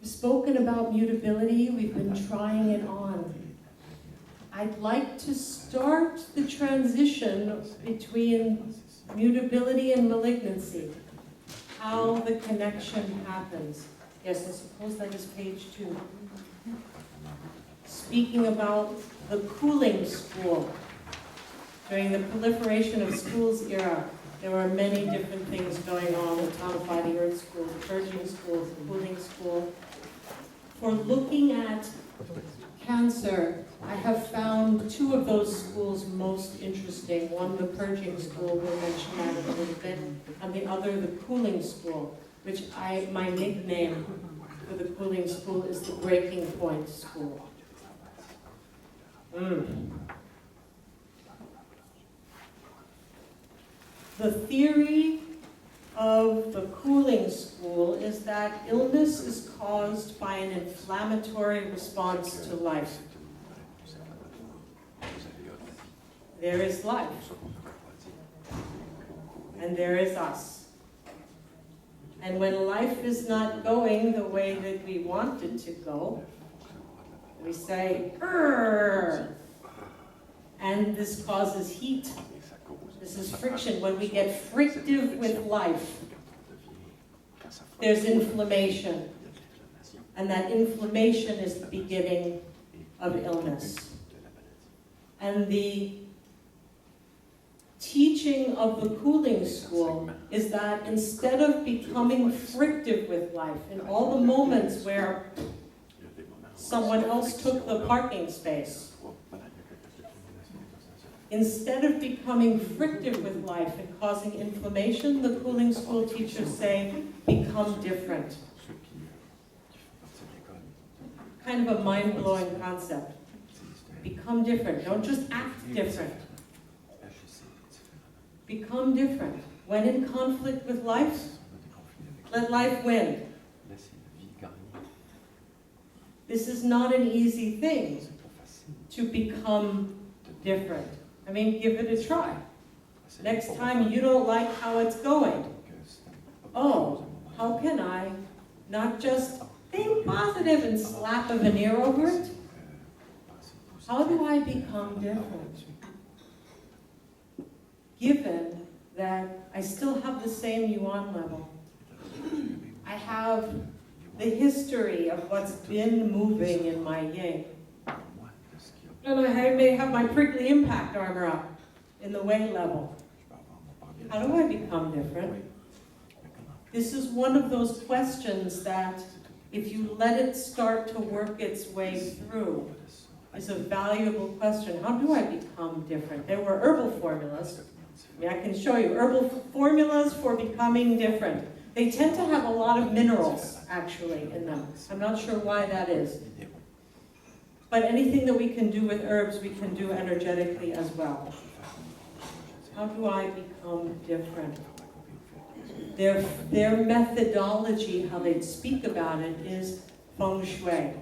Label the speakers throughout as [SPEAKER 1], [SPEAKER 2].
[SPEAKER 1] We've spoken about mutability, we've been trying it on. I'd like to start the transition between mutability and malignancy, how the connection happens. Yes, I suppose that is page 2. Speaking about the cooling school. During the proliferation of schools era, there were many different things going on, the Tonify the Earth School, the Purging School, the Cooling School. For looking at cancer, I have found 2 of those schools most interesting. One, the Purging School, we'll mention that in a little bit, and the other, the Cooling School, which my nickname for the Cooling School is the Breaking Point School. The theory of the Cooling School is that illness is caused by an inflammatory response to life. There is life, and there is us. And when life is not going the way that we want it to go, we say, "Urgh!" And this causes heat. This is friction. When we get frictive with life, there's inflammation. And that inflammation is the beginning of illness. And the teaching of the Cooling School is that instead of becoming frictive with life, in all the moments where someone else took the parking space, instead of becoming frictive with life and causing inflammation, the Cooling School teachers say, become different. Kind of a mind-blowing concept. Become different. Don't just act different. Become different. When in conflict with life, let life win. This is not an easy thing to become different. I mean, give it a try. Next time you don't like how it's going. Oh, how can I not just think positive and slap a veneer over it? How do I become different? Given that I still have the same yuan level. I have the history of what's been moving in my yang. And I may have my prickly impact armor up in the way level. How do I become different? This is one of those questions that, if you let it start to work its way through, is a valuable question. How do I become different? There were herbal formulas. I mean, I can show you herbal formulas for becoming different. They tend to have a lot of minerals, actually, in them. I'm not sure why that is. But anything that we can do with herbs, we can do energetically as well. How do I become different? Their methodology, how they speak about it, is feng shui.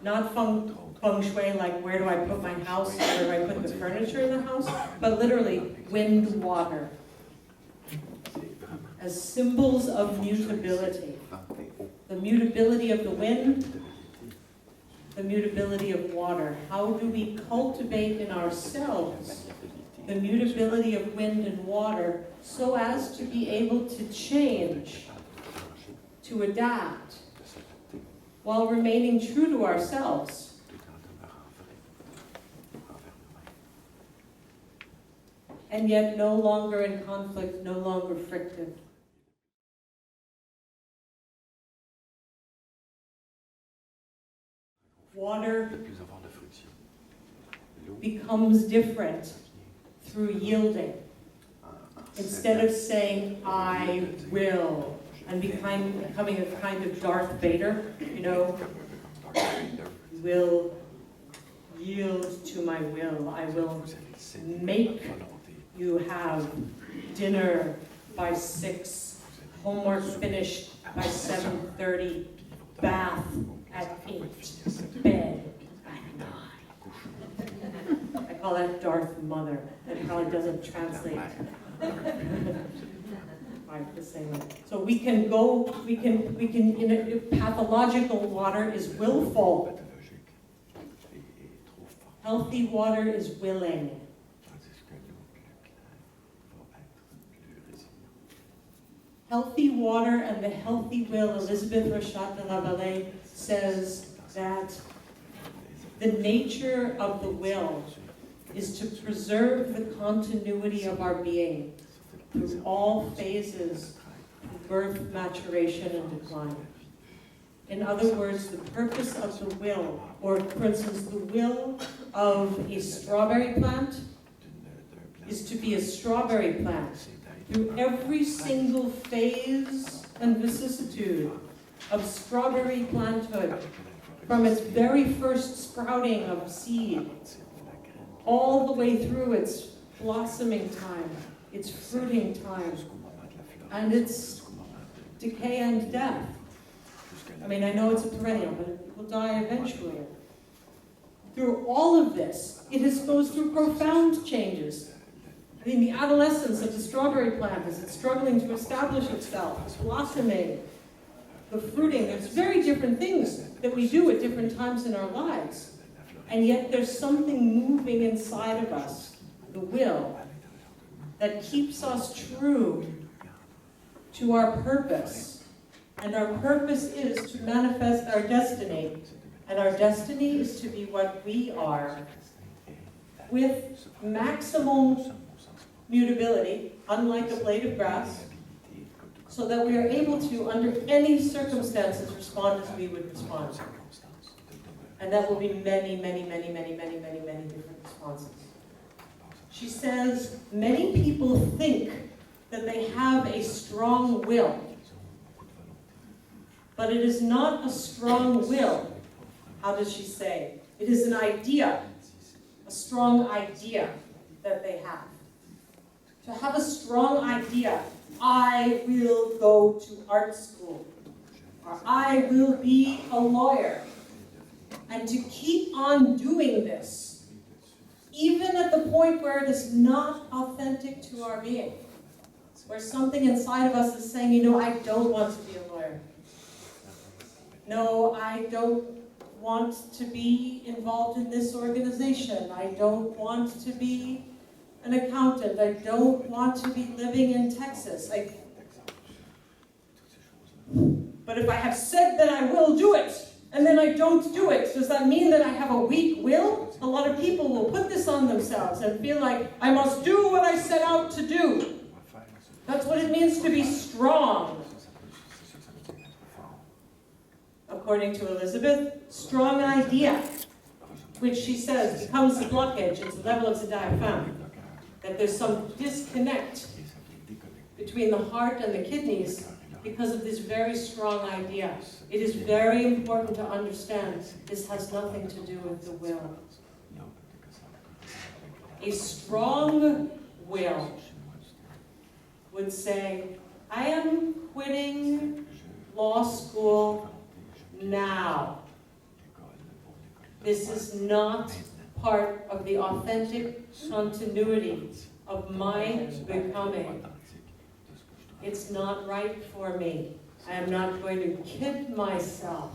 [SPEAKER 1] Not feng shui like where do I put my house, where do I put the furniture in the house, but literally wind, water. As symbols of mutability. The mutability of the wind, the mutability of water. How do we cultivate in ourselves the mutability of wind and water so as to be able to change, to adapt, while remaining true to ourselves? And yet no longer in conflict, no longer frictive. Water becomes different through yielding. Instead of saying, I will, and becoming a kind of Darth Vader, you know, will yield to my will. I will make you have dinner by 6, homework finished by 7:30, bath at 8, bed at 9. I call that Darth Mother. That probably doesn't translate. classified the same way. So we can, pathological water is willful. Healthy water is willing. Healthy water and the healthy will, Elizabeth Rochat de la Vallée says that the nature of the will is to preserve the continuity of our being through all phases of birth, maturation, and decline. In other words, the purpose of the will, or for instance, the will of a strawberry plant is to be a strawberry plant through every single phase and vicissitude of strawberry planthood, from its very first sprouting of seed, all the way through its blossoming time, its fruiting time, and its decay and death. I mean, I know it's a perennial, but it will die eventually. Through all of this, it goes through profound changes. I mean, the adolescence of the strawberry plant as it's struggling to establish itself, it's blossoming, the fruiting. There's very different things that we do at different times in our lives. And yet there's something moving inside of us, the will, that keeps us true to our purpose. And our purpose is to manifest our destiny. And our destiny is to be what we are, with maximal mutability, unlike a blade of grass, so that we are able to, under any circumstances, respond as we would respond. And that will be many, many, many, many, many, many, many different responses. She says, many people think that they have a strong will, but it is not a strong will. How does she say? It is an idea, a strong idea that they have. To have a strong idea, I will go to art school, or I will be a lawyer. And to keep on doing this, even at the point where it is not authentic to our being, where something inside of us is saying, you know, I don't want to be a lawyer. No, I don't want to be involved in this organization. I don't want to be an accountant. I don't want to be living in Texas. But if I have said that I will do it, and then I don't do it, does that mean that I have a weak will? A lot of people will put this on themselves and feel like, I must do what I set out to do. That's what it means to be strong. According to Elizabeth, strong idea, which she says becomes the blockage at the level of the diaphragm. That there's some disconnect between the heart and the kidneys because of this very strong idea. It is very important to understand this has nothing to do with the will. A strong will would say, I am quitting law school now. This is not part of the authentic continuity of my becoming. It's not right for me. I am not going to kid myself.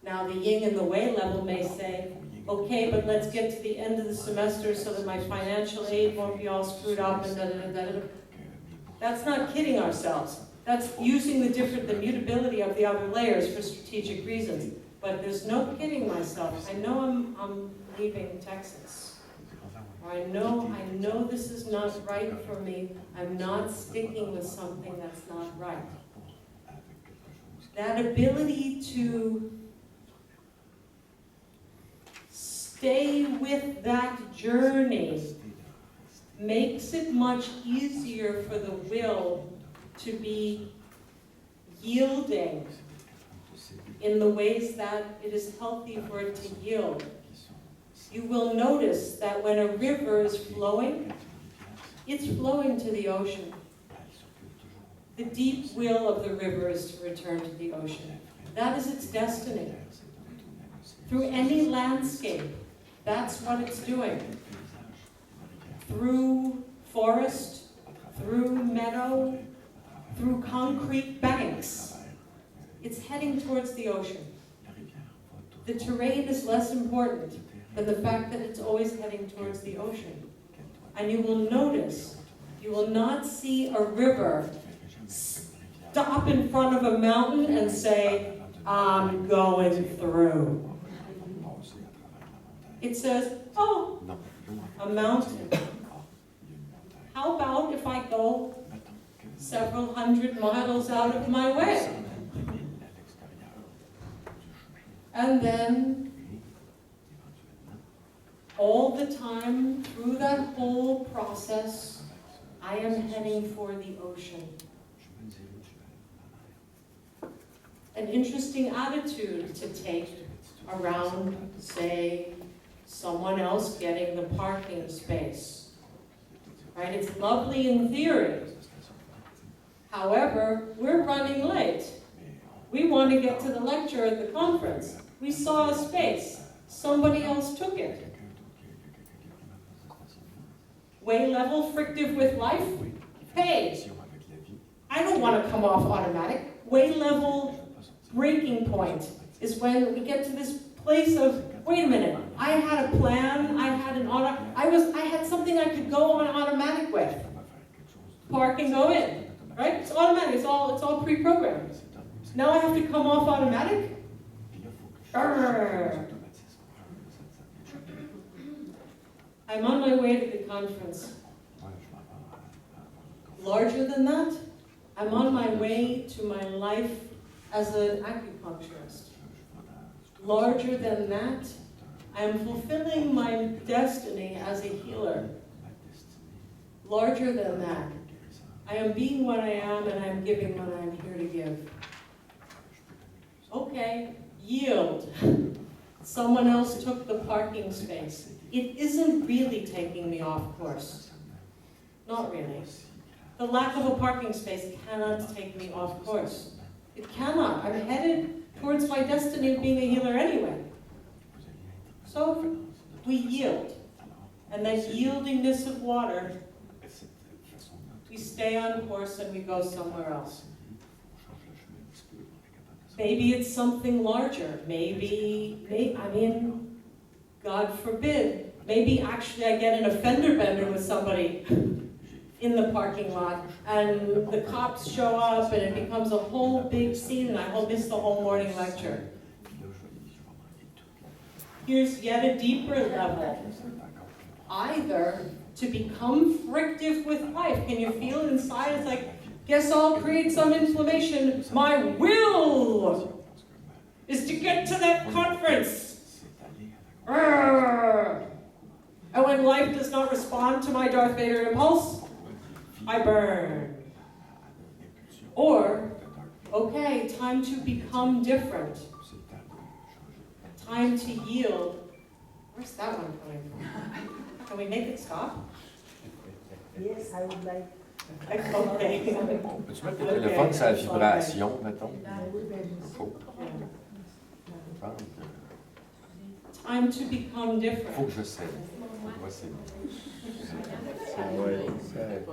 [SPEAKER 1] Now the yin and the wei level may say, okay, but let's get to the end of the semester so that my financial aid won't be all screwed up and da-da-da-da-da. That's not kidding ourselves. That's using the mutability of the other layers for strategic reasons. But there's no kidding myself. I know I'm leaving Texas. Or I know this is not right for me. I'm not sticking with something that's not right. That ability to stay with that journey makes it much easier for the will to be yielding in the ways that it is healthy for it to yield. You will notice that when a river is flowing, it's flowing to the ocean. The deep will of the river is to return to the ocean. That is its destiny. Through any landscape, that's what it's doing. Through forest, through meadow, through concrete banks. It's heading towards the ocean. The terrain is less important than the fact that it's always heading towards the ocean. And you will notice, you will not see a river stop in front of a mountain and say, I'm going through. It says, oh, a mountain. How about if I go several hundred miles out of my way? And then, all the time, through that whole process, I am heading for the ocean. An interesting attitude to take around, say, someone else getting the parking space. Right? It's lovely in theory. However, we're running late. We want to get to the lecture at the conference. We saw a space. Somebody else took it. Way level, frictive with life? Hey, I don't want to come off automatic. Way level breaking point is when we get to this place of, wait a minute, I had a plan, I had something I could go on automatic with. Park and go in, right? It's automatic, it's all pre-programmed. Now I have to come off automatic? Arrgh. I'm on my way to the conference. Larger than that, I'm on my way to my life as an acupuncturist. Larger than that, I am fulfilling my destiny as a healer. Larger than that, I am being what I am and I'm giving what I'm here to give. Okay, yield. Someone else took the parking space. It isn't really taking me off course. Not really. The lack of a parking space cannot take me off course. It cannot. I'm headed towards my destiny of being a healer anyway. So, we yield. And that yieldingness of water, we stay on course and we go somewhere else. Maybe it's something larger. Maybe, God forbid, maybe actually I get in a fender bender with somebody in the parking lot and the cops show up and it becomes a whole big scene and I miss the whole morning lecture. Here's yet a deeper level. Either to become frictive with life. Can you feel it inside? It's like, guess I'll create some inflammation. My will is to get to that conference. Arrgh. And when life does not respond to my Darth Vader impulse, I burn. Or, okay, time to become different. Time to yield. Where's that one coming from? Can we make it stop?
[SPEAKER 2] Yes, I would like.
[SPEAKER 1] Okay.
[SPEAKER 3] Peux-tu mettre le téléphone sur la vibration, mettons?
[SPEAKER 1] Time to become different.
[SPEAKER 3] Faut que je sais.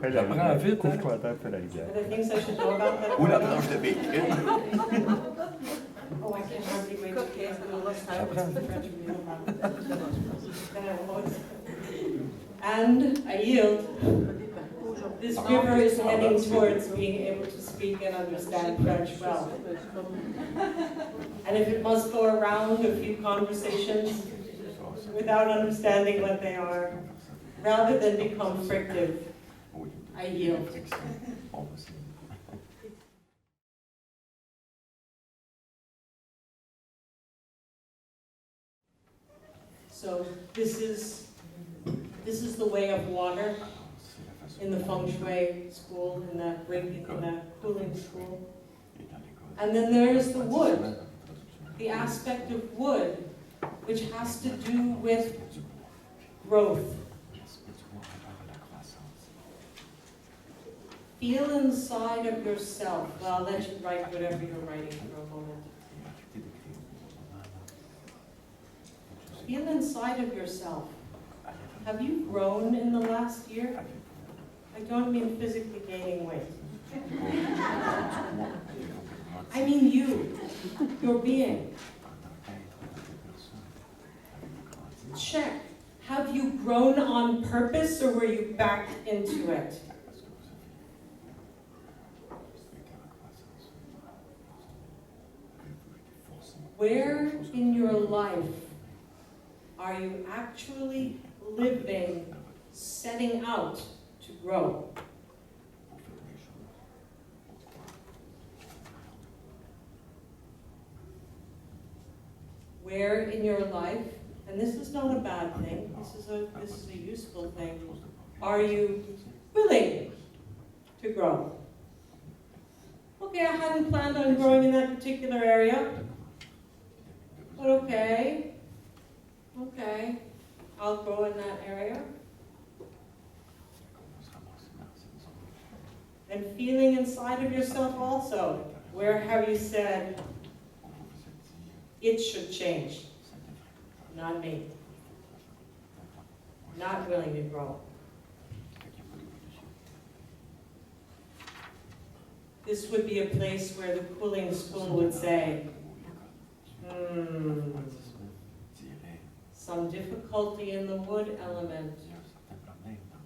[SPEAKER 4] Elle apprend vite quand elle fait la rivière.
[SPEAKER 1] Are there things I should know about that?
[SPEAKER 3] Ou la branche de bacon.
[SPEAKER 1] Oh, I can hardly wait to get to the last time. It's the French meal. And I yield. This river is heading towards being able to speak and understand French well. And if it must go around a few conversations without understanding what they are, rather than become frictive, I yield. So this is the way of water in the feng shui school, in the cooling school. And then there's the wood, the aspect of wood, which has to do with growth. Feel inside of yourself. Well, I'll let you write whatever you're writing for a moment. Feel inside of yourself. Have you grown in the last year? I don't mean physically gaining weight. I mean you, your being. Check. Have you grown on purpose or were you backed into it? Where in your life are you actually living, setting out to grow? Where in your life, and this is not a bad thing, this is a useful thing, are you willing to grow? Okay, I hadn't planned on growing in that particular area, but okay, I'll grow in that area. And feeling inside of yourself also, where have you said, it should change? Not me. Not willing to grow. This would be a place where the cooling school would say, some difficulty in the wood element,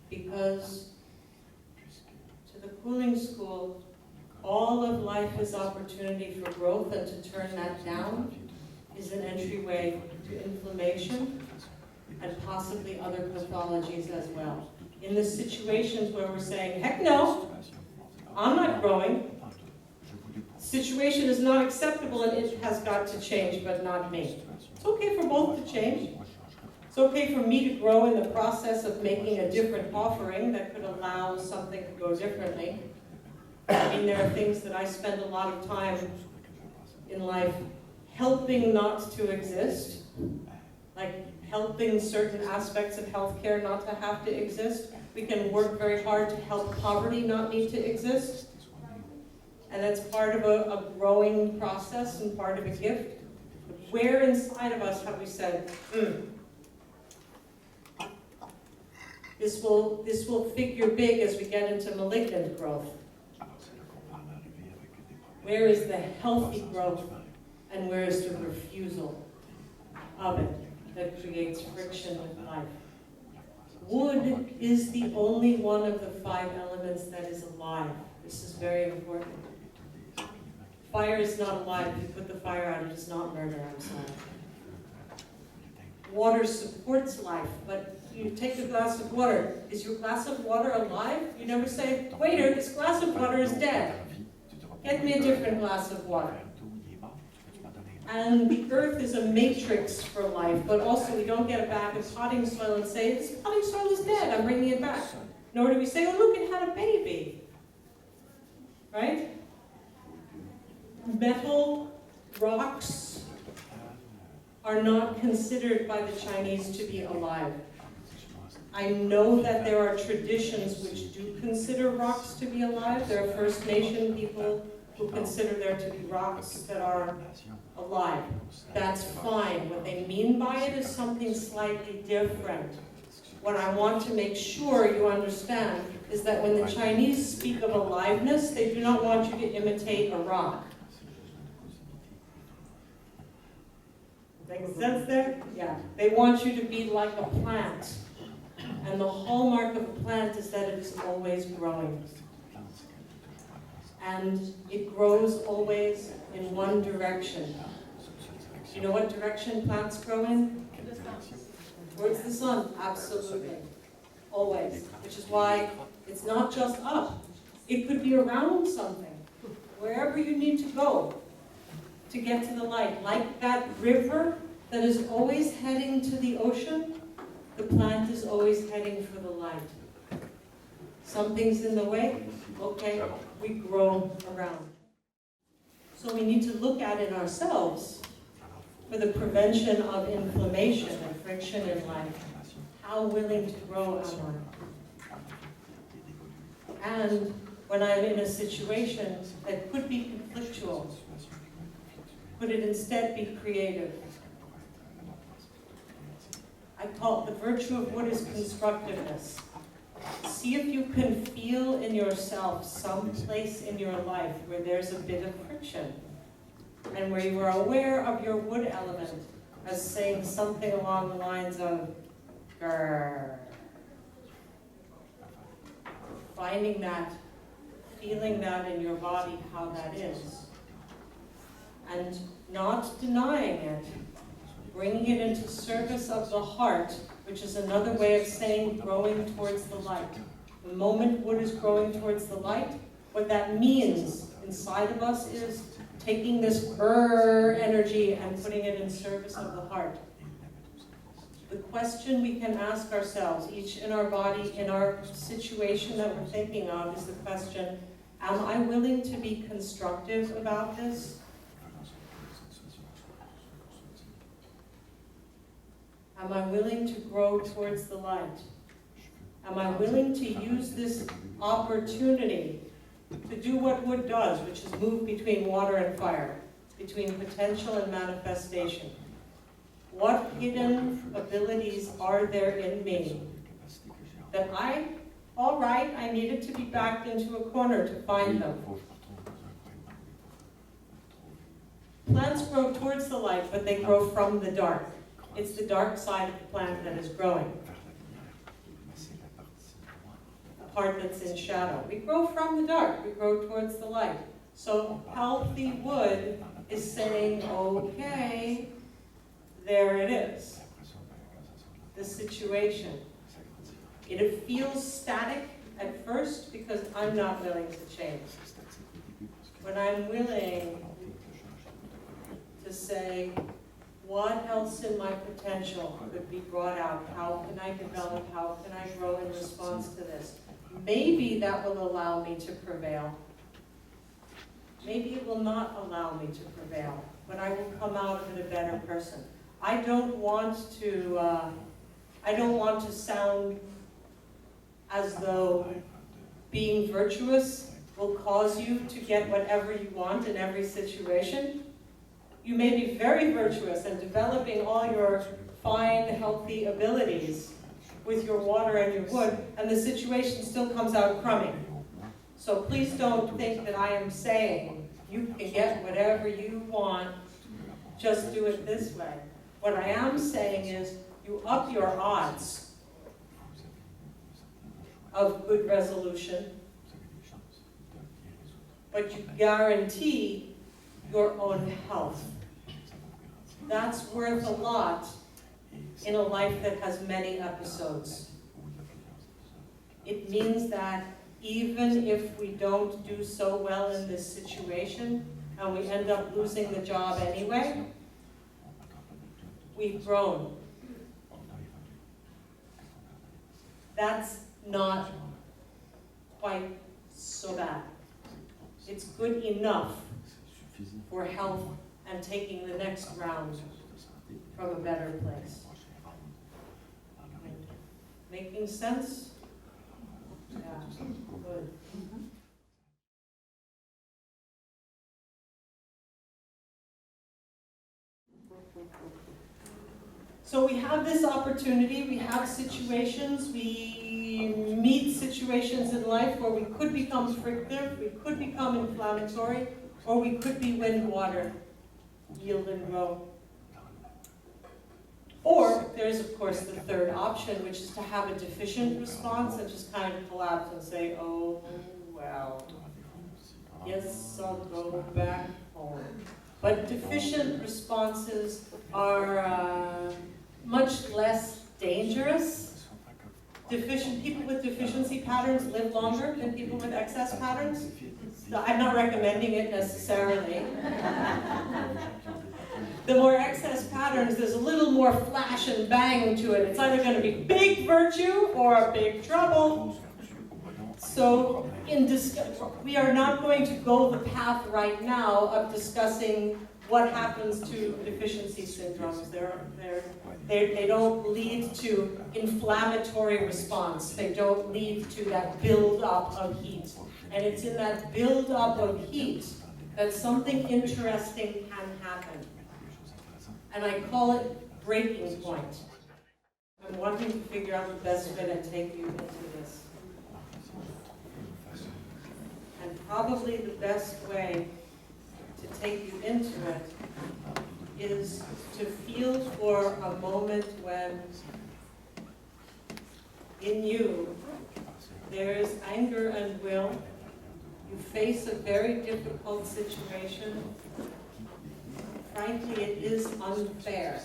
[SPEAKER 1] because to the cooling school, all of life is opportunity for growth, and to turn that down is an entryway to inflammation and possibly other pathologies as well. In the situations where we're saying, heck no, I'm not growing, situation is not acceptable and it has got to change, but not me. It's okay for both to change. It's okay for me to grow in the process of making a different offering that could allow something to go differently. I mean, there are things that I spend a lot of time in life helping not to exist, like helping certain aspects of healthcare not to have to exist. We can work very hard to help poverty not need to exist. And that's part of a growing process and part of a gift. Where inside of us have we said, this will figure big as we get into malignant growth? Where is the healthy growth and where is the refusal of it that creates friction with life? Wood is the only one of the 5 elements that is alive. This is very important. Fire is not alive. If you put the fire out, it is not murder. I'm sorry. Water supports life, but you take a glass of water. Is your glass of water alive? You never say, waiter, this glass of water is dead. Get me a different glass of water. And the earth is a matrix for life, but also we don't get a bag of potting soil and say, this potting soil is dead, I'm bringing it back. Nor do we say, oh look, it had a baby. Right? Metal, rocks are not considered by the Chinese to be alive. I know that there are traditions which do consider rocks to be alive. There are First Nation people who consider there to be rocks that are alive. That's fine. What they mean by it is something slightly different. What I want to make sure you understand is that when the Chinese speak of aliveness, they do not want you to imitate a rock. Makes sense there? Yeah. They want you to be like a plant. And the hallmark of a plant is that it is always growing. And it grows always in one direction. You know what direction plants grow in? Towards the sun, absolutely. Always. Which is why it's not just up. It could be around something. Wherever you need to go to get to the light. Like that river that is always heading to the ocean, the plant is always heading for the light. Something's in the way, okay, we grow around. So we need to look at it ourselves for the prevention of inflammation and friction in life. How willing to grow am I? And when I'm in a situation that could be conflictual, could it instead be creative? I call it the virtue of wood is constructiveness. See if you can feel in yourself some place in your life where there's a bit of friction and where you are aware of your wood element as saying something along the lines of grrr. Finding that, feeling that in your body, how that is. And not denying it. Bringing it into service of the heart, which is another way of saying growing towards the light. The moment wood is growing towards the light, what that means inside of us is taking this energy and putting it in service of the heart. The question we can ask ourselves, each in our body, in our situation that we're thinking of, is the question, am I willing to be constructive about this? Am I willing to grow towards the light? Am I willing to use this opportunity to do what wood does, which is move between water and fire, between potential and manifestation? What hidden abilities are there in me that all right, I needed to be backed into a corner to find them. Plants grow towards the light, but they grow from the dark. It's the dark side of the plant that is growing. The part that's in shadow. We grow from the dark, we grow towards the light. So healthy wood is saying, okay, there it is. The situation. It feels static at first because I'm not willing to change. When I'm willing to say, what else in my potential could be brought out? How can I develop? How can I grow in response to this? Maybe that will allow me to prevail. Maybe it will not allow me to prevail, but I will come out of it a better person. I don't want to sound as though being virtuous will cause you to get whatever you want in every situation. You may be very virtuous and developing all your fine, healthy abilities with your water and your wood, and the situation still comes out crummy. So please don't think that I am saying you can get whatever you want, just do it this way. What I am saying is you up your odds of good resolution, but you guarantee your own health. That's worth a lot in a life that has many episodes. It means that even if we don't do so well in this situation, and we end up losing the job anyway, we've grown. That's not quite so bad. It's good enough for health and taking the next round from a better place. Making sense? Yeah, good. So we have this opportunity, we have situations, we meet situations in life where we could become frictive, we could become inflammatory, or we could be wind, water, yield and grow. Or there's of course the third option, which is to have a deficient response and just kind of collapse and say, oh, well, yes, I'll go back home. But deficient responses are much less dangerous. People with deficiency patterns live longer than people with excess patterns. So I'm not recommending it necessarily. The more excess patterns, there's a little more flash and bang to it. It's either going to be big virtue or big trouble. So we are not going to go the path right now of discussing what happens to deficiency syndromes. They don't lead to inflammatory response. They don't lead to that build-up of heat. And it's in that build-up of heat that something interesting can happen. And I call it breaking point. I'm wanting to figure out the best fit and take you into this. And probably the best way to take you into it is to feel for a moment when in you there is anger and will. You face a very difficult situation. Frankly, it is unfair.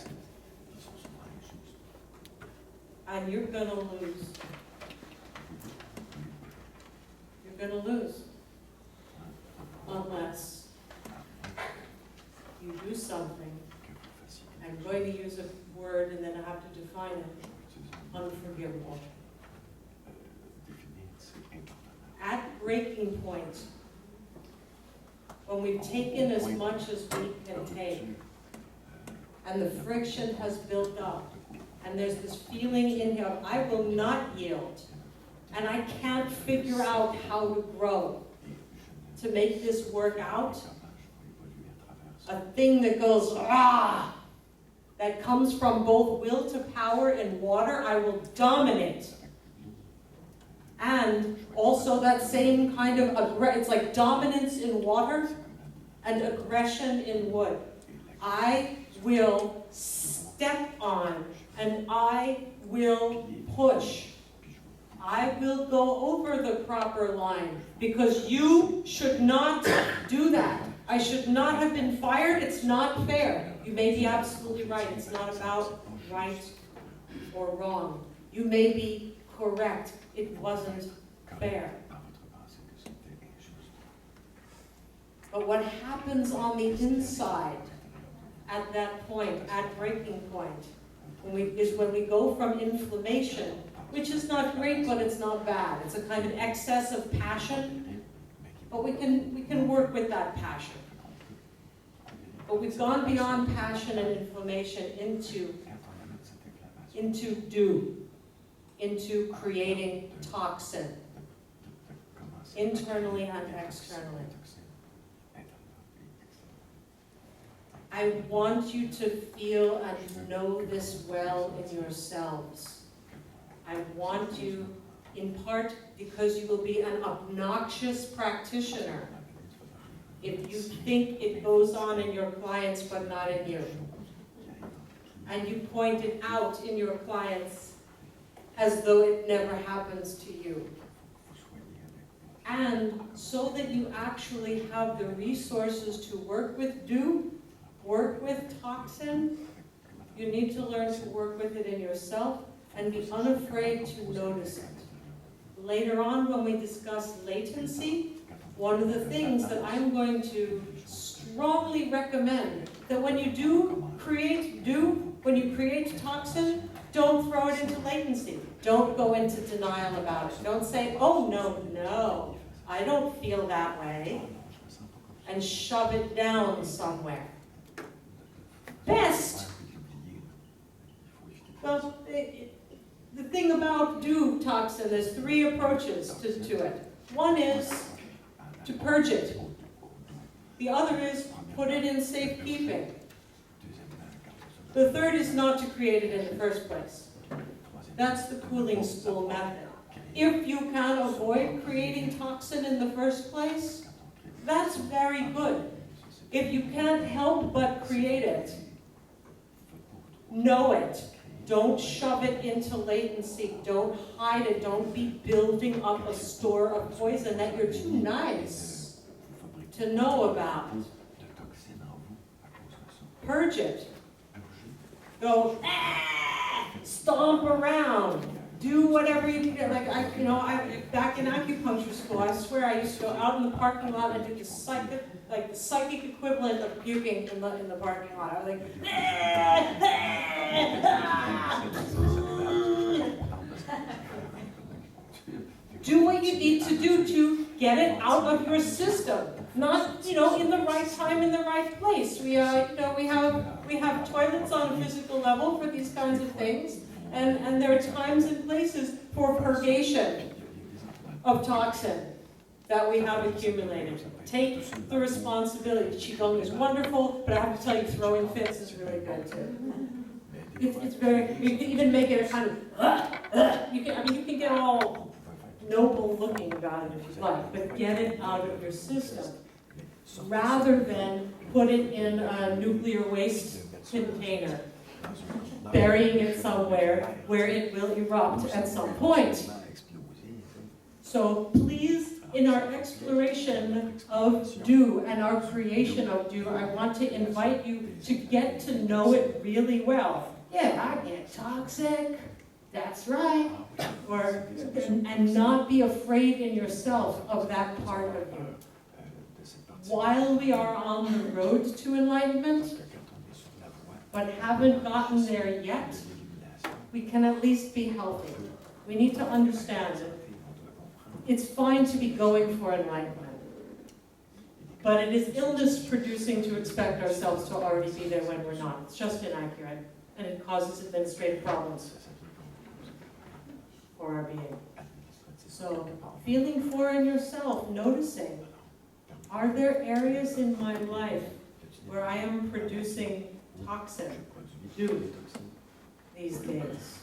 [SPEAKER 1] And you're going to lose. You're going to lose. Unless you do something. I'm going to use a word and then I have to define it. Unforgivable. At breaking point, when we've taken as much as we can take, and the friction has built up, and there's this feeling in here of, I will not yield, and I can't figure out how to grow, to make this work out, a thing that goes, ah, that comes from both will to power and water, I will dominate. And also that same kind of, it's like dominance in water and aggression in wood. I will step on and I will push. I will go over the proper line because you should not do that. I should not have been fired. It's not fair. You may be absolutely right. It's not about right or wrong. You may be correct. It wasn't fair. But what happens on the inside at that point, at breaking point, is when we go from inflammation, which is not great, but it's not bad. It's a kind of excess of passion, but we can work with that passion. But we've gone beyond passion and inflammation into do. Into creating toxin, internally and externally. I want you to feel and know this well in yourselves. I want you, in part because you will be an obnoxious practitioner if you think it goes on in your clients but not in you. And you point it out in your clients as though it never happens to you. And so that you actually have the resources to work with work with toxin, you need to learn to work with it in yourself and be unafraid to notice it. Later on, when we discuss latency, one of the things that I'm going to strongly recommend that when you when you create toxin, don't throw it into latency. Don't go into denial about it. Don't say, oh, no, I don't feel that way, and shove it down somewhere. Best. Well, the thing about toxin, there's 3 approaches to it. One is to purge it. The other is put it in safekeeping. The third is not to create it in the first place. That's the cooling school method. If you can avoid creating toxin in the first place, that's very good. If you can't help but create it, know it. Don't shove it into latency. Don't hide it. Don't be building up a store of poison that you're too nice to know about. Purge it. Go, stomp around. Do whatever you can. Like back in acupuncture school, I swear I used to go out in the parking lot and do the psychic equivalent of puking in the parking lot. I was like, do what you need to do to get it out of your system. Not, in the right time, in the right place. We have toilets on a physical level for these kinds of things, and there are times and places for purgation of toxin that we have accumulated. Take the responsibility. Qigong is wonderful, but I have to tell you, throwing fits is really good too. It's very. You can even make it a kind of. You can get all noble looking about it if you'd like, but get it out of your system, rather than put it in a nuclear waste container, burying it somewhere where it will erupt at some point. So please, in our exploration of do and our creation of do, I want to invite you to get to know it really well. Yeah, I get toxic, that's right. Or, and not be afraid in yourself of that part of you. While we are on the road to enlightenment, but haven't gotten there yet, we can at least be healthy. We need to understand it. It's fine to be going for enlightenment, but it is illness-producing to expect ourselves to already be there when we're not. It's just inaccurate, and it causes administrative problems for our being. So, feeling for in yourself, noticing, are there areas in my life where I am producing toxin, do, these days?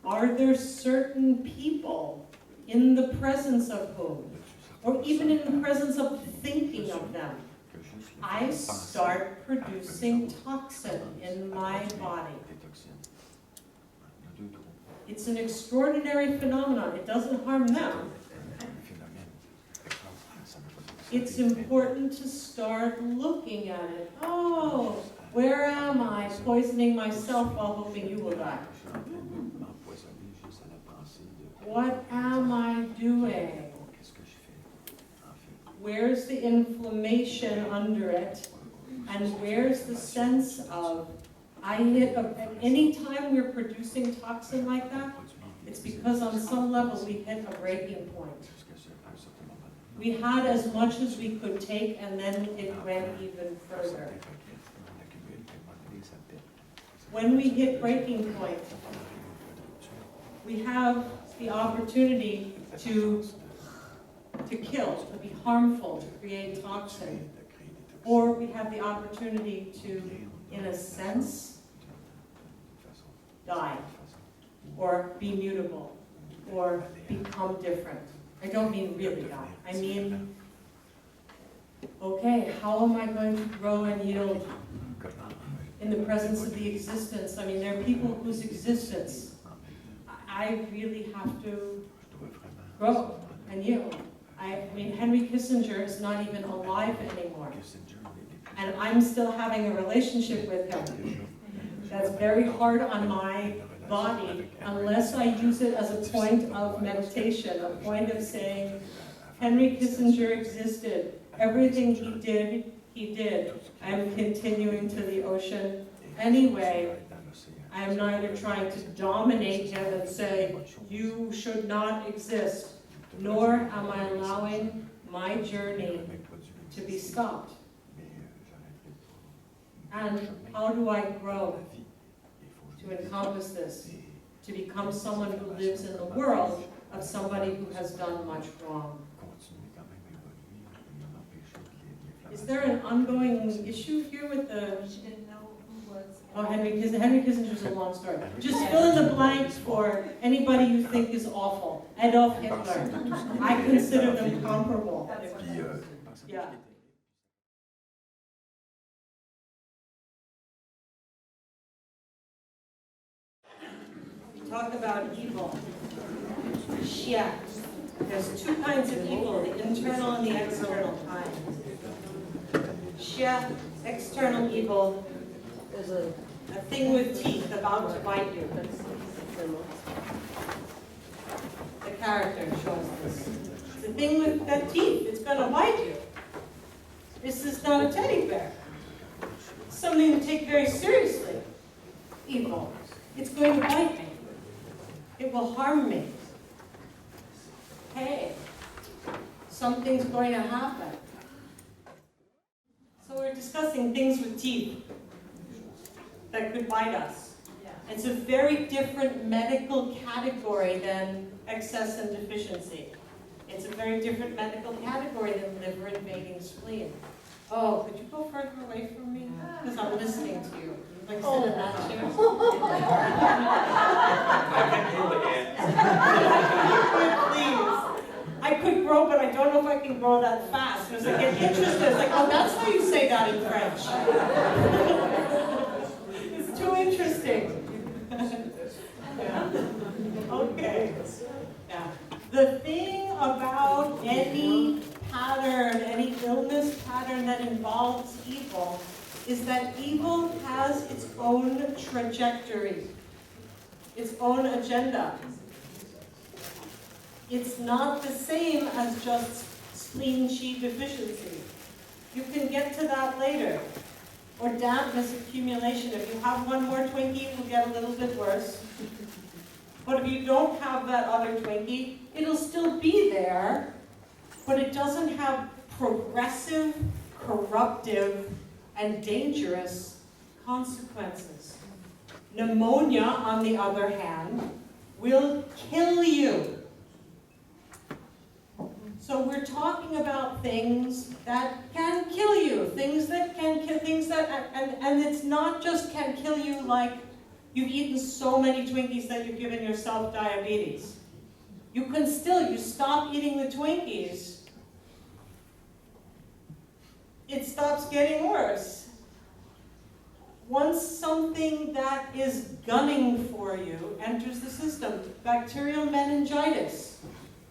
[SPEAKER 1] Are there certain people in the presence of whom, or even in the presence of thinking of them, I start producing toxin in my body? It's an extraordinary phenomenon. It doesn't harm them. It's important to start looking at it. Oh, where am I poisoning myself while hoping you will die? What am I doing? Where's the inflammation under it? And where's the sense of, any time we're producing toxin like that, it's because on some level we hit a breaking point. We had as much as we could take, and then it went even further. When we hit breaking point, we have the opportunity to kill, to be harmful, to create toxin. Or we have the opportunity to, in a sense, die, or be mutable, or become different. I don't mean really die. I mean, okay, how am I going to grow and yield in the presence of the existence? I mean, there are people whose existence I really have to grow and yield. I mean, Henry Kissinger is not even alive anymore. And I'm still having a relationship with him. That's very hard on my body unless I use it as a point of meditation, a point of saying, Henry Kissinger existed. Everything he did, he did. I'm continuing to the ocean anyway. I'm neither trying to dominate him and say, you should not exist, nor am I allowing my journey to be stopped. And how do I grow to encompass this, to become someone who lives in the world of somebody who has done much wrong? Is there an ongoing issue here with the... Oh, Henry Kissinger. Henry Kissinger's a long story. Just fill in the blanks for anybody you think is awful. Adolf Hitler. I consider them comparable. Yeah. We talk about evil. Xia. There's two kinds of evil, the internal and the external kind. Xia, external evil, is a thing with teeth about to bite you. The character shows this. It's a thing with that teeth, it's going to bite you. This is not a teddy bear. It's something to take very seriously. Evil. It's going to bite me. It will harm me. Hey, something's going to happen. So we're discussing things with teeth that could bite us. It's a very different medical category than excess and deficiency. It's a very different medical category than liver invading spleen. Oh, could you go further away from me? Because I'm listening to you. Like sit in that chair. that fast. It was like get interested. It's like, oh, that's how you say that in French. It's too interesting. Yeah. Okay. Yeah. The thing about any pattern, any illness pattern that involves evil, is that evil has its own trajectory, its own agenda. It's not the same as just spleen qi deficiency. You can get to that later. Or dampness accumulation. If you have one more Twinkie, it will get a little bit worse. But if you don't have that other Twinkie, it'll still be there, but it doesn't have progressive, corruptive, and dangerous consequences. Pneumonia, on the other hand, will kill you. So we're talking about things that can kill you, things that can kill, and it's not just can kill you like you've eaten so many Twinkies that you've given yourself diabetes. You stop eating the Twinkies, it stops getting worse. Once something that is gunning for you enters the system, bacterial meningitis,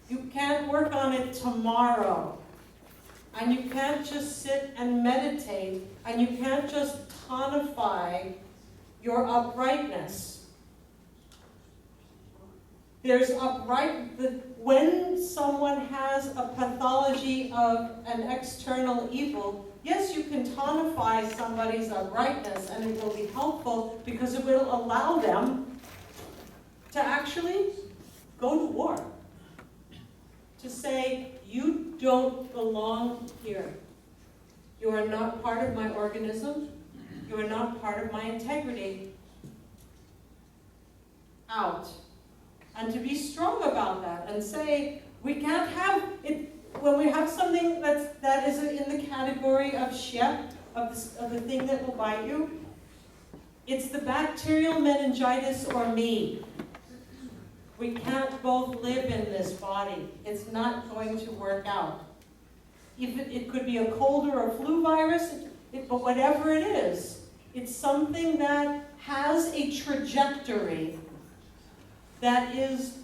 [SPEAKER 1] you can't work on it tomorrow. And you can't just sit and meditate, and you can't just tonify your uprightness. There's when someone has a pathology of an external evil, yes, you can tonify somebody's uprightness, and it will be helpful because it will allow them to actually go to war. To say, you don't belong here. You are not part of my organism. You are not part of my integrity. Out. And to be strong about that and say, we can't have it, when we have something that is in the category of xie, of the thing that will bite you, it's the bacterial meningitis or me. We can't both live in this body. It's not going to work out. It could be a cold or a flu virus, but whatever it is, it's something that has a trajectory that is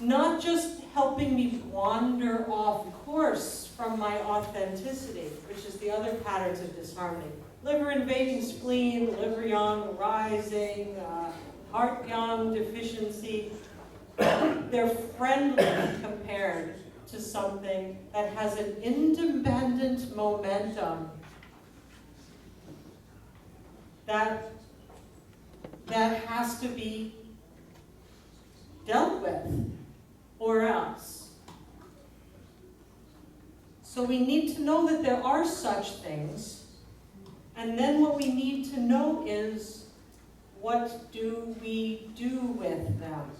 [SPEAKER 1] not just helping me wander off course from my authenticity, which is the other patterns of disharmony. Liver invading spleen, liver yang rising, heart yang deficiency. They're friendly compared to something that has an independent momentum that has to be dealt with, or else. So we need to know that there are such things, and then what we need to know is, what do we do with them?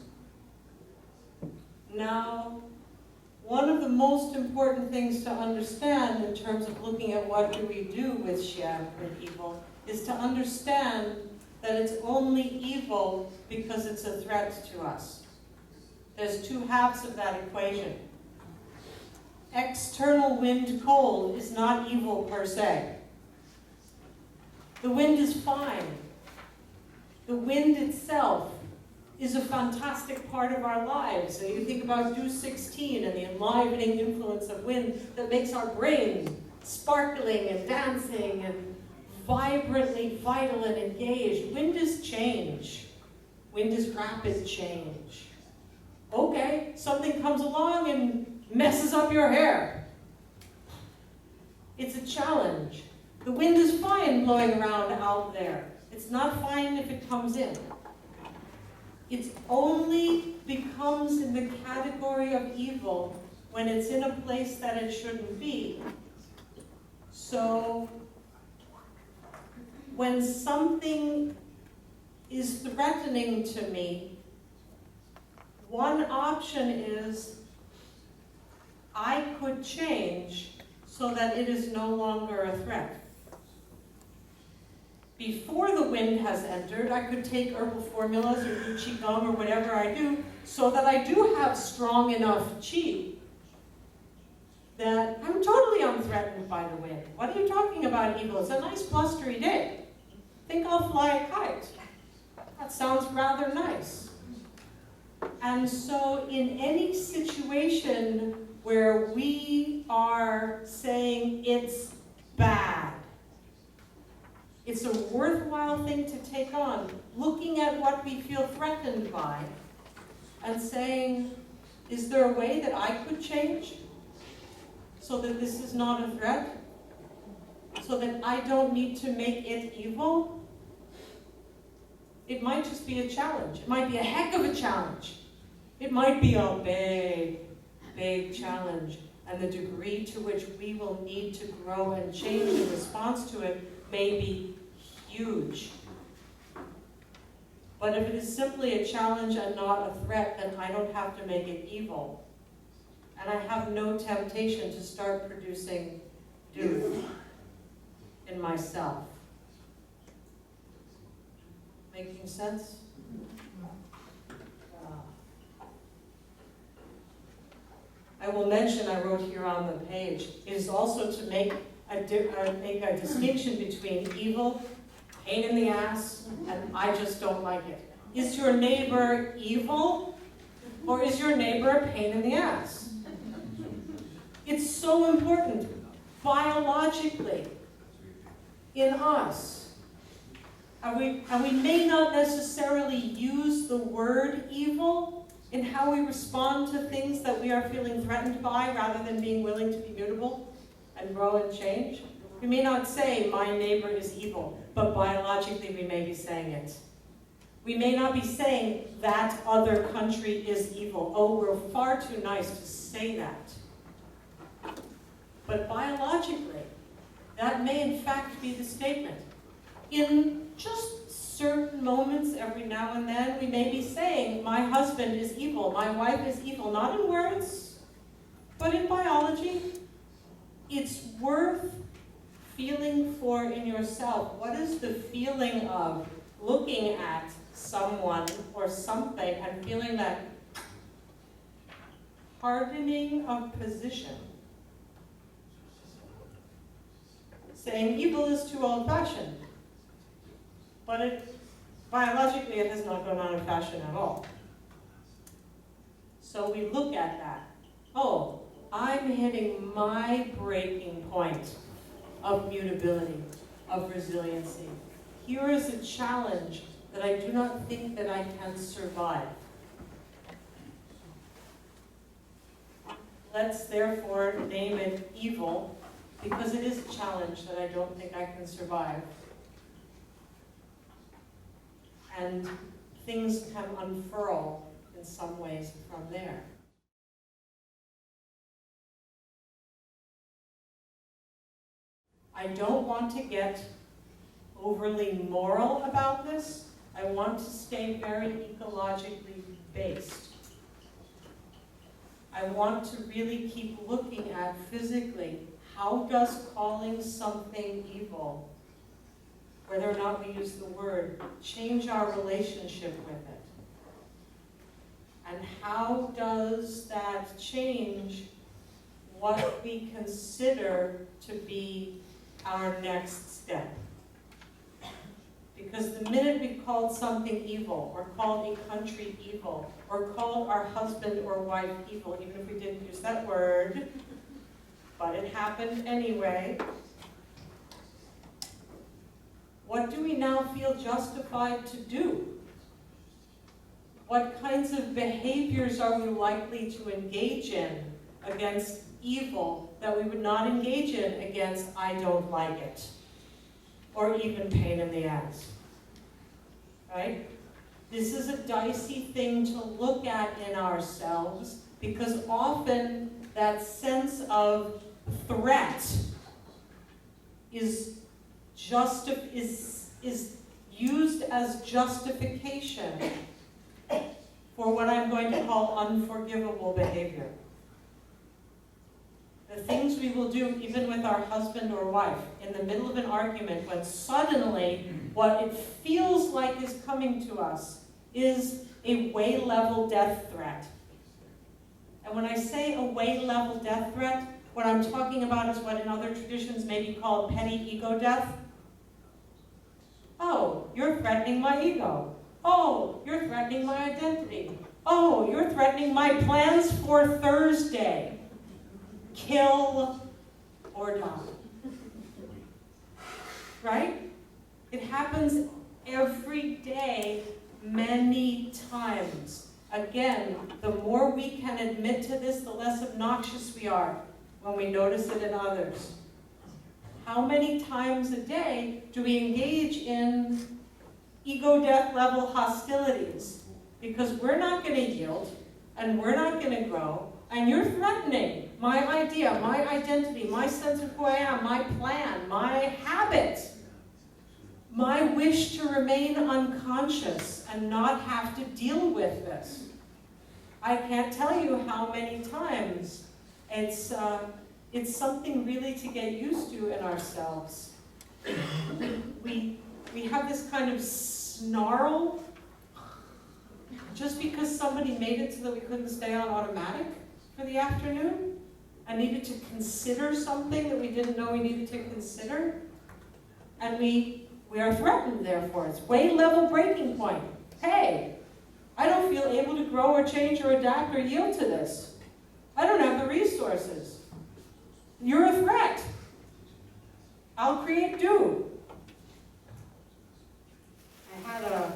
[SPEAKER 1] Now, one of the most important things to understand in terms of looking at what do we do with xie, with evil, is to understand that it's only evil because it's a threat to us. There's two halves of that equation. External wind cold is not evil per se. The wind is fine. The wind itself is a fantastic part of our lives. So you think about Dew 16 and the enlivening influence of wind that makes our brain sparkling and dancing and vibrantly vital and engaged. Wind is change. Wind is rapid change. Okay, something comes along and messes up your hair. It's a challenge. The wind is fine blowing around out there. It's not fine if it comes in. It only becomes in the category of evil when it's in a place that it shouldn't be. So, when something is threatening to me, one option is I could change so that it is no longer a threat. Before the wind has entered, I could take herbal formulas or do qigong or whatever I do so that I do have strong enough qi that I'm totally unthreatened by the wind. What are you talking about, evil? It's a nice blustery day. Think I'll fly a kite. That sounds rather nice. And so in any situation where we are saying it's bad, it's a worthwhile thing to take on, looking at what we feel threatened by and saying, is there a way that I could change so that this is not a threat? So that I don't need to make it evil? It might just be a challenge. It might be a heck of a challenge. It might be a big, big challenge. And the degree to which we will need to grow and change in response to it may be huge. But if it is simply a challenge and not a threat, then I don't have to make it evil. And I have no temptation to start producing doom in myself. Making sense? I will mention, I wrote here on the page, it is also to make a distinction between evil, pain in the ass, and I just don't like it. Is your neighbor evil, or is your neighbor a pain in the ass? It's so important, biologically, in us. And we may not necessarily use the word evil in how we respond to things that we are feeling threatened by, rather than being willing to be mutable and grow and change. We may not say, my neighbor is evil, but biologically we may be saying it. We may not be saying, that other country is evil. Oh, we're far too nice to say that. But biologically, that may in fact be the statement. In just certain moments, every now and then, we may be saying, my husband is evil, my wife is evil, not in words, but in biology. It's worth feeling for in yourself. What is the feeling of looking at someone or something and feeling that hardening of position? Saying evil is too old-fashioned. But biologically, it has not gone out of fashion at all. So we look at that. Oh, I'm hitting my breaking point of mutability, of resiliency. Here is a challenge that I do not think that I can survive. Let's therefore name it evil, because it is a challenge that I don't think I can survive. And things can unfurl in some ways from there. I don't want to get overly moral about this. I want to stay very ecologically based. I want to really keep looking at physically, how does calling something evil, whether or not we use the word, change our relationship with it? And how does that change what we consider to be our next step? Because the minute we called something evil, or called a country evil, or called our husband or wife evil, even if we didn't use that word, but it happened anyway, what do we now feel justified to do? What kinds of behaviors are we likely to engage in against evil that we would not engage in against I don't like it, or even pain in the ass, right? This is a dicey thing to look at in ourselves, because often that sense of threat is used as justification for what I'm going to call unforgivable behavior. The things we will do even with our husband or wife in the middle of an argument, when suddenly what it feels like is coming to us is a way-level death threat. And when I say a way-level death threat, What I'm talking about is what in other traditions may be called petty ego death. Oh, you're threatening my ego. Oh, you're threatening my identity. Oh, you're threatening my plans for Thursday. Kill or die. Right? It happens every day, many times. Again, the more we can admit to this, the less obnoxious we are when we notice it in others. How many times a day do we engage in ego death level hostilities? Because we're not going to yield, and we're not going to grow, and you're threatening my idea, my identity, my sense of who I am, my plan, my habit, my wish to remain unconscious and not have to deal with this. I can't tell you how many times it's something really to get used to in ourselves. We have this kind of snarl just because somebody made it so that we couldn't stay on automatic for the afternoon and needed to consider something that we didn't know we needed to consider. And we are threatened, therefore. It's way level breaking point. Hey, I don't feel able to grow or change or adapt or yield to this. I don't have the resources. You're a threat. I'll create do. I had a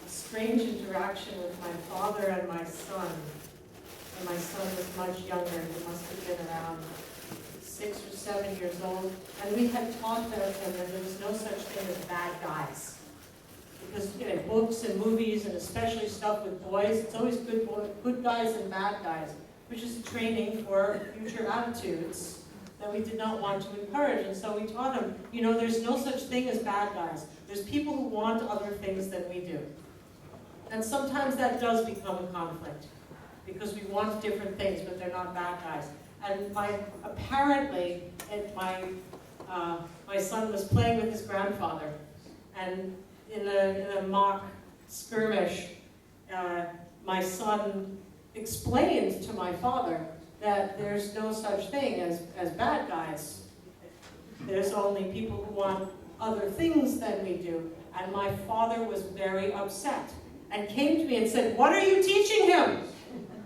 [SPEAKER 1] strange interaction with my father and my son. And my son was much younger. He must have been around 6 or 7 years old. And we had taught them that there was no such thing as bad guys. Because books and movies, and especially stuff with boys, it's always good guys and bad guys, which is a training for future attitudes that we did not want to encourage. And so we taught them, there's no such thing as bad guys. There's people who want other things than we do. And sometimes that does become a conflict, because we want different things, but they're not bad guys. And apparently, my son was playing with his grandfather, and in a mock skirmish, my son explained to my father that there's no such thing as bad guys. There's only people who want other things than we do. And my father was very upset and came to me and said, "What are you teaching him?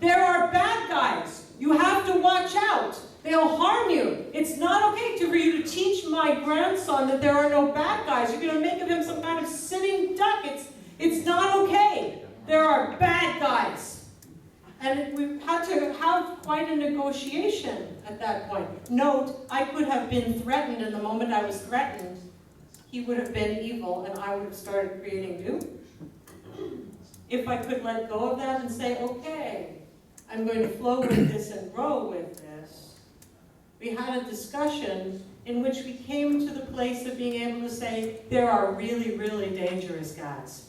[SPEAKER 1] There are bad guys. You have to watch out. They'll harm you. It's not okay for you to teach my grandson that there are no bad guys. You're going to make of him some kind of sitting duck. It's not okay. There are bad guys." And we had to have quite a negotiation at that point. Note, I could have been threatened, and the moment I was threatened, he would have been evil, and I would have started creating do. If I could let go of that and say, okay, I'm going to flow with this and grow with this. We had a discussion in which we came to the place of being able to say, there are really, really dangerous guys.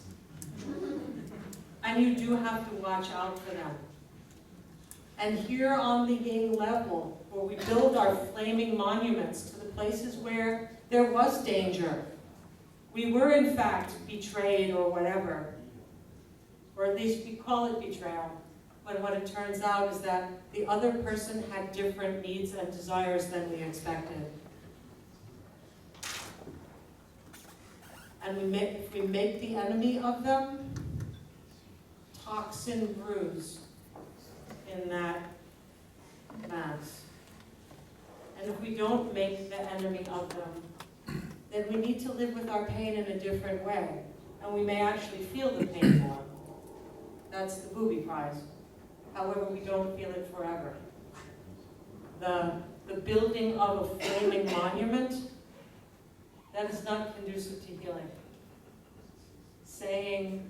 [SPEAKER 1] And you do have to watch out for them. And here on the Ying level, where we build our flaming monuments to the places where there was danger, we were in fact betrayed or whatever, or at least we call it betrayal, when what it turns out is that the other person had different needs and desires than we expected. And if we make the enemy of them, toxin brews in that mass. And if we don't make the enemy of them, then we need to live with our pain in a different way. And we may actually feel the pain more. That's the booby prize. However, we don't feel it forever. The building of a flaming monument, that is not conducive to healing. Saying,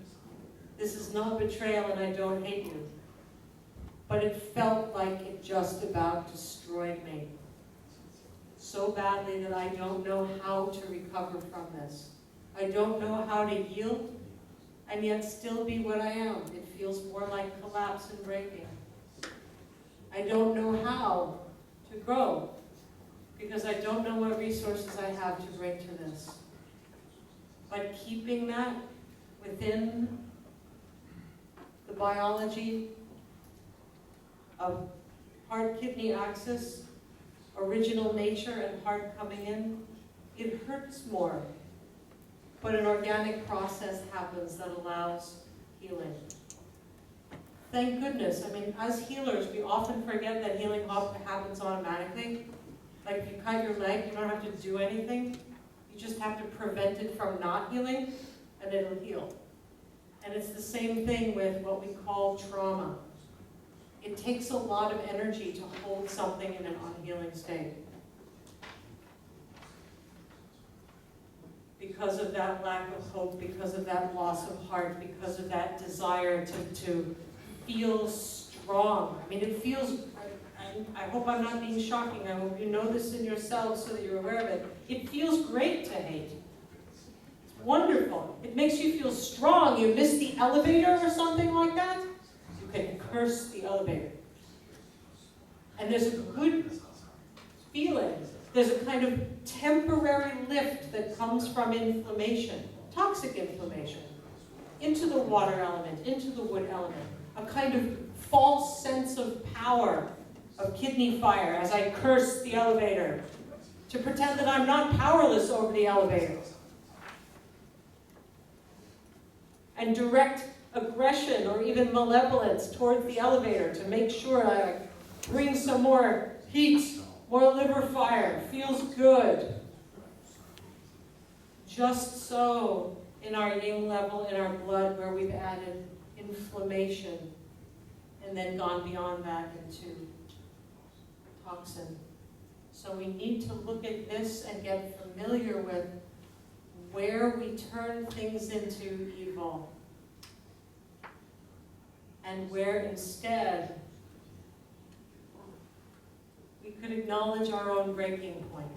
[SPEAKER 1] this is not betrayal and I don't hate you, but it felt like it just about destroyed me so badly that I don't know how to recover from this. I don't know how to yield and yet still be what I am. It feels more like collapse and breaking. I don't know how to grow because I don't know what resources I have to bring to this. But keeping that within the biology of heart-kidney axis, original nature and heart coming in, it hurts more. But an organic process happens that allows healing. Thank goodness. I mean, as healers, we often forget that healing happens automatically. Like if you cut your leg, you don't have to do anything. You just have to prevent it from not healing, and it'll heal. And it's the same thing with what we call trauma. It takes a lot of energy to hold something in an unhealing state. Because of that lack of hope, because of that loss of heart, because of that desire to feel strong. I mean, it feels, I hope I'm not being shocking, I hope you know this in yourselves so that you're aware of it. It feels great to hate. It's wonderful. It makes you feel strong. You miss the elevator or something like that, you can curse the elevator. And there's a good feeling. There's a kind of temporary lift that comes from inflammation, toxic inflammation, into the water element, into the wood element. A kind of false sense of power, of kidney fire, as I curse the elevator, to pretend that I'm not powerless over the elevator. And direct aggression or even malevolence towards the elevator to make sure I bring some more heat, more liver fire, feels good. Just so in our yin level, in our blood, where we've added inflammation and then gone beyond that into toxin. So we need to look at this and get familiar with where we turn things into evil and where instead we could acknowledge our own breaking point.